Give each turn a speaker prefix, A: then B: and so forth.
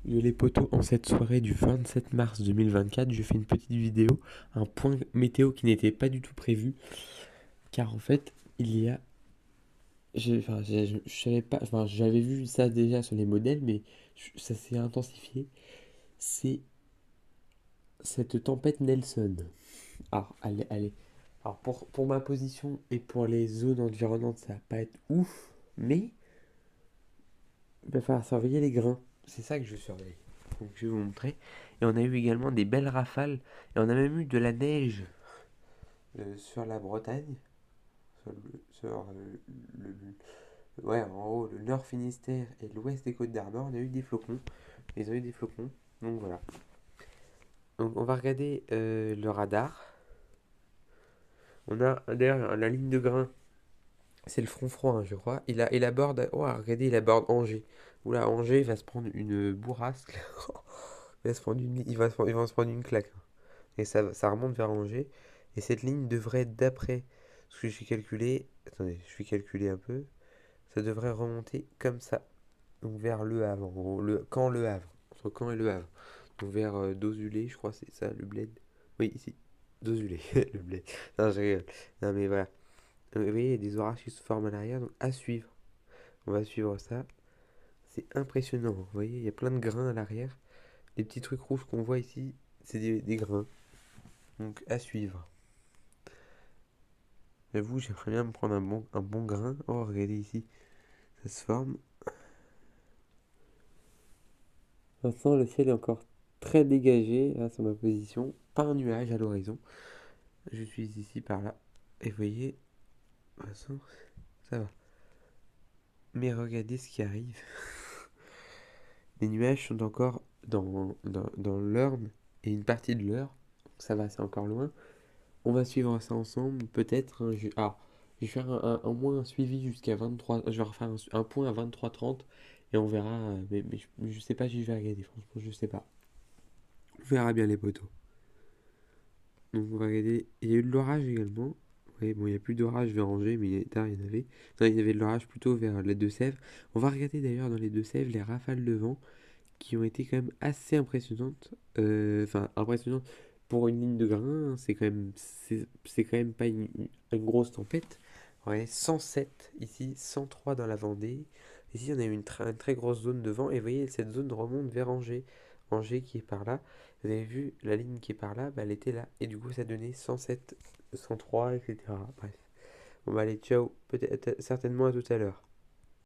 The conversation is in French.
A: Les poteaux, en cette soirée du 27 mars 2024, je fais une petite vidéo, un point météo qui n'était pas du tout prévu, car en fait, il y a, enfin, je savais pas, enfin, j'avais vu ça déjà sur les modèles, mais ça s'est intensifié. C'est cette tempête Nelson. Alors, alors pour ma position et pour les zones environnantes, ça va pas être ouf, mais il va falloir surveiller les grains. C'est ça que je surveille. Donc je vais vous montrer. Et on a eu également des belles rafales. Et on a même eu de la neige sur la Bretagne. Ouais, en haut, le nord Finistère et l'ouest des Côtes d'Armor. On a eu des flocons. Ils ont eu des flocons. Donc voilà. Donc on va regarder le radar. On a d'ailleurs la ligne de grain. C'est le front froid, hein, je crois. Il aborde. Oh, regardez, il aborde Angers. Oula, Angers va se prendre une bourrasque. Il va se prendre il va se prendre une claque. Et ça remonte vers Angers. Et cette ligne devrait être d'après ce que j'ai calculé. Attendez, je vais calculer un peu. Ça devrait remonter comme ça. Donc vers Le Havre. En gros, Caen Le Havre. Entre Caen et Le Havre. Donc vers Dozulé, je crois, c'est ça, le bled. Oui, ici. Dozulé, le bled. Non, je rigole. Non, mais voilà. Vous voyez, il y a des orages qui se forment à l'arrière. Donc à suivre. On va suivre ça. C'est impressionnant. Vous voyez, il y a plein de grains à l'arrière. Les petits trucs rouges qu'on voit ici, c'est des grains. Donc à suivre. J'avoue, j'aimerais bien me prendre un bon grain. Oh, regardez ici, ça se forme. Vincent, le ciel est encore très dégagé, là, sur ma position. Pas un nuage à l'horizon. Je suis ici, par là. Et vous voyez, Vincent, ça va. Mais regardez ce qui arrive. Les nuages sont encore dans l'Orne et une partie de l'Eure. Ça va, c'est encore loin. On va suivre ça ensemble. Peut-être je vais faire au moins un suivi jusqu'à 23. Je vais refaire un point à 23h30 et on verra. Mais je sais pas si je vais regarder, franchement, je sais pas. On verra bien les poteaux. Donc on va regarder. Il y a eu de l'orage également. Oui, bon, il n'y a plus d'orage vers Angers, mais tard, il y en avait. Non, il y avait de l'orage plutôt vers les Deux-Sèvres. On va regarder d'ailleurs dans les Deux-Sèvres les rafales de vent qui ont été quand même assez impressionnantes. Enfin, impressionnantes pour une ligne de grain, hein. C'est quand même pas une grosse tempête. Ouais, 107 ici, 103 dans la Vendée. Ici, on a eu une très grosse zone de vent. Et vous voyez, cette zone remonte vers Angers. Angers qui est par là. Vous avez vu, la ligne qui est par là, bah, elle était là. Et du coup, ça donnait 107, 103, etc. Bref. Bon, bah allez, ciao. Peut-être, certainement à tout à l'heure.